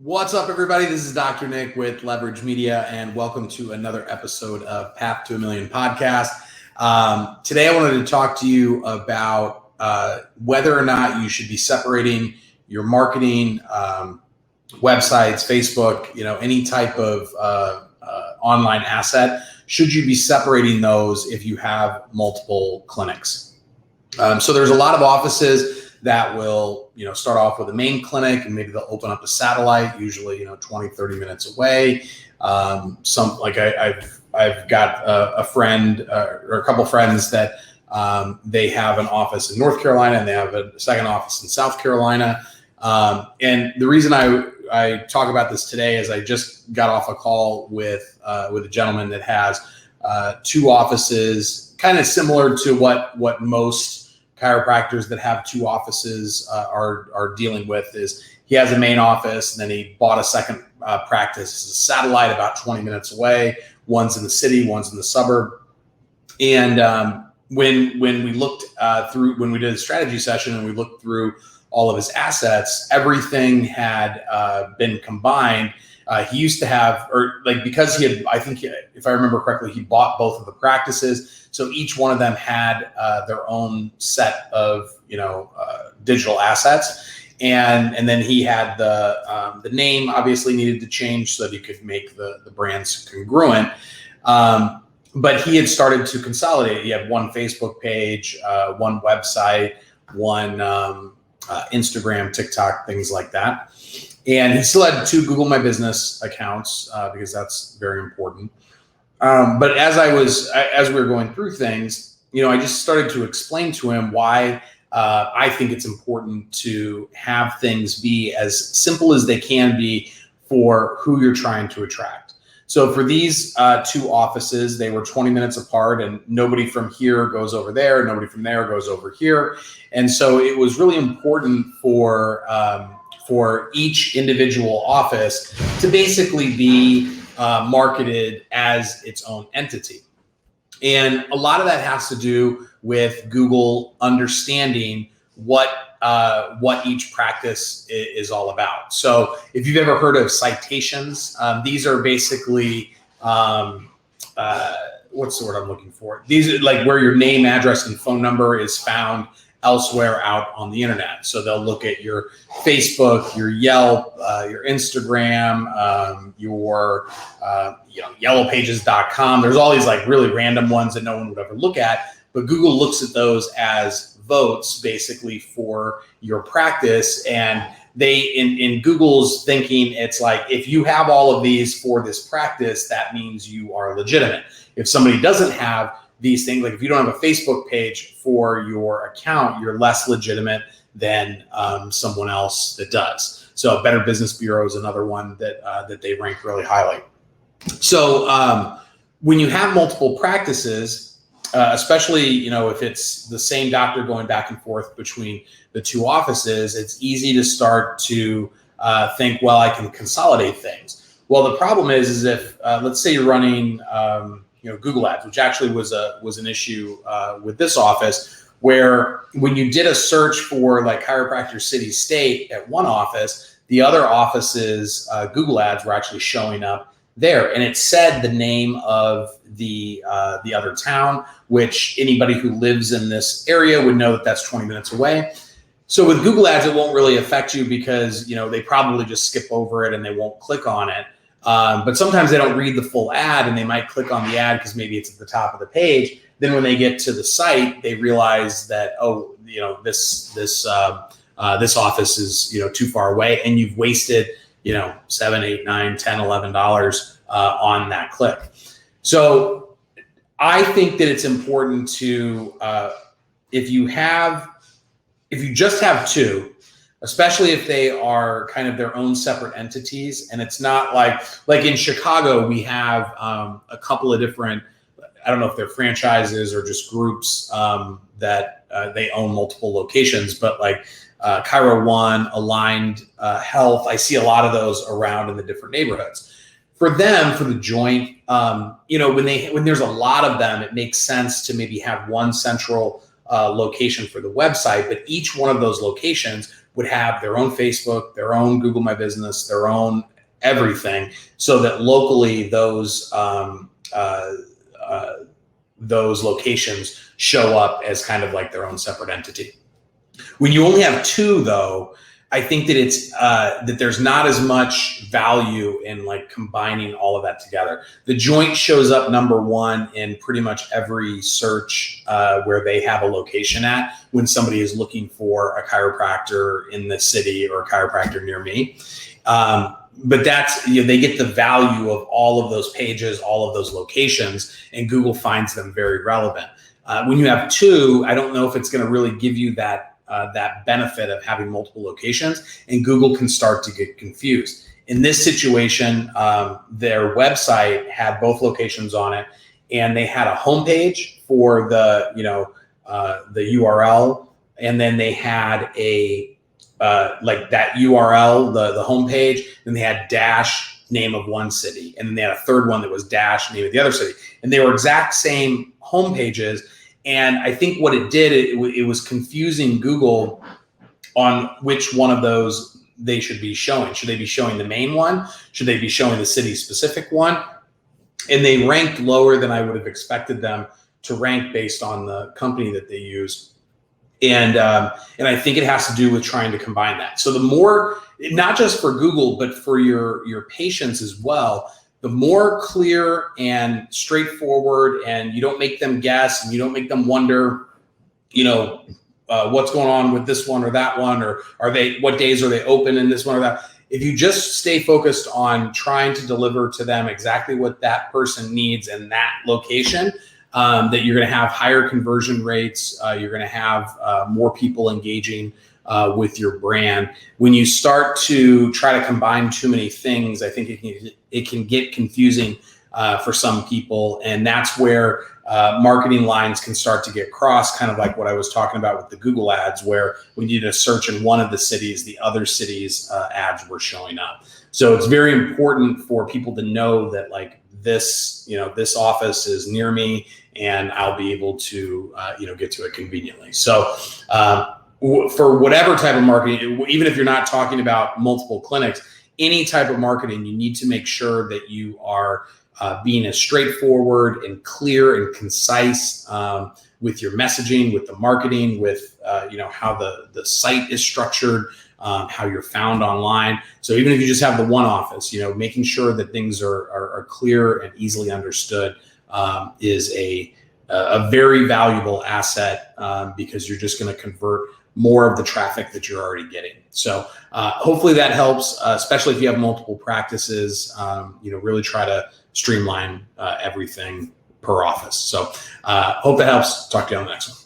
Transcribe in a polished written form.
What's up, everybody? This is Dr. Nick with Leverage Media, and welcome to another episode of Path to a Million podcast. Today, I wanted to talk to you about whether or not you should be separating your marketing, websites, Facebook, any type of online asset. Should you be separating those if you have multiple clinics? So there's a lot of offices that will, start off with a main clinic, and maybe they'll open up a satellite, usually, 20, 30 minutes away. I've got a friend or a couple friends that they have an office in North Carolina and they have a second office in South Carolina. And the reason I talk about this today is I just got off a call with a gentleman that has two offices, kind of similar to what most chiropractors that have two offices are dealing with. Is he has a main office, and then he bought a second practice as a satellite about 20 minutes away. One's in the city, one's in the suburb. And when we looked when we did a strategy session and we looked through all of his assets, everything had been combined. He used to have, because he had, if I remember correctly, he bought both of the practices. So each one of them had their own set of, digital assets. And then he had the name obviously needed to change so that he could make the brands congruent. But he had started to consolidate. He had one Facebook page, one website, one Instagram, TikTok, things like that. And he still had two Google My Business accounts because that's very important. But as we were going through things, I just started to explain to him why I think it's important to have things be as simple as they can be for who you're trying to attract. So for these two offices, they were 20 minutes apart, and nobody from here goes over there, nobody from there goes over here. And so it was really important for each individual office to basically be marketed as its own entity. And a lot of that has to do with Google understanding what each practice is all about. So if you've ever heard of citations, these are basically, what's the word I'm looking for? These are like where your name, address, and phone number is found elsewhere out on the internet. So they'll look at your Facebook, your Yelp, your Instagram, your yellowpages.com. There's all these like really random ones that no one would ever look at, but Google looks at those as votes basically for your practice. And they, in Google's thinking, it's like, if you have all of these for this practice, that means you are legitimate. If somebody doesn't have these things, like if you don't have a Facebook page for your account, you're less legitimate than someone else that does. So Better Business Bureau is another one that they rank really highly. So when you have multiple practices, especially if it's the same doctor going back and forth between the two offices, it's easy to start to think, well, I can consolidate things. Well, the problem is if let's say you're running Google Ads, which actually was an issue with this office, where when you did a search for like chiropractor city state at one office, the other office's Google Ads were actually showing up there, and it said the name of the other town, which anybody who lives in this area would know that that's 20 minutes away. So with Google Ads, it won't really affect you because they probably just skip over it and they won't click on it. But sometimes they don't read the full ad, and they might click on the ad because maybe it's at the top of the page. Then when they get to the site, they realize that, this office is too far away, and you've wasted $7, $8, $9, $10, $11 on that click. So I think that it's important to if you just have two, especially if they are kind of their own separate entities. And it's not like in Chicago, we have a couple of different, I don't know if they're franchises or just groups that they own multiple locations, but like Chiro One, Aligned Health, I see a lot of those around in the different neighborhoods. For them, for the joint, when there's a lot of them, it makes sense to maybe have one central location for the website, but each one of those locations would have their own Facebook, their own Google My Business, their own everything, so that locally those locations show up as kind of like their own separate entity. When you only have two, though, I think that it's that there's not as much value in like combining all of that together. The joint shows up number one in pretty much every search where they have a location at when somebody is looking for a chiropractor in the city or a chiropractor near me. But that's, you know, they get the value of all of those pages, all of those locations, and Google finds them very relevant. When you have two, I don't know if it's going to really give you that benefit of having multiple locations, and Google can start to get confused. In this situation, their website had both locations on it, and they had a homepage for the, the URL, and then they had a like that URL, the homepage, and they had dash name of one city, and then they had a third one that was dash name of the other city, and they were exact same homepages. And I think what it did, it was confusing Google on which one of those they should be showing. Should they be showing the main one? Should they be showing the city specific one? And they ranked lower than I would have expected them to rank based on the company that they use. And I think it has to do with trying to combine that. So the more, not just for Google, but for your patients as well, the more clear and straightforward, and you don't make them guess, and you don't make them wonder, what's going on with this one or that one, or what days are they open in this one or that. If you just stay focused on trying to deliver to them exactly what that person needs in that location, that you're going to have higher conversion rates. You're going to have more people engaging with your brand. When you start to try to combine too many things, I think it can get confusing for some people, and that's where marketing lines can start to get crossed, kind of like what I was talking about with the Google ads, where when you did a search in one of the cities, the other cities' ads were showing up. So it's very important for people to know that like this office is near me, and I'll be able to get to it conveniently. So for whatever type of marketing, even if you're not talking about multiple clinics, any type of marketing, you need to make sure that you are being as straightforward and clear and concise with your messaging, with the marketing, with how the site is structured, how you're found online. So even if you just have the one office, making sure that things are clear and easily understood is a very valuable asset, because you're just going to convert more of the traffic that you're already getting. So hopefully that helps, especially if you have multiple practices. Really try to streamline everything per office. So hope that helps. Talk to you on the next one.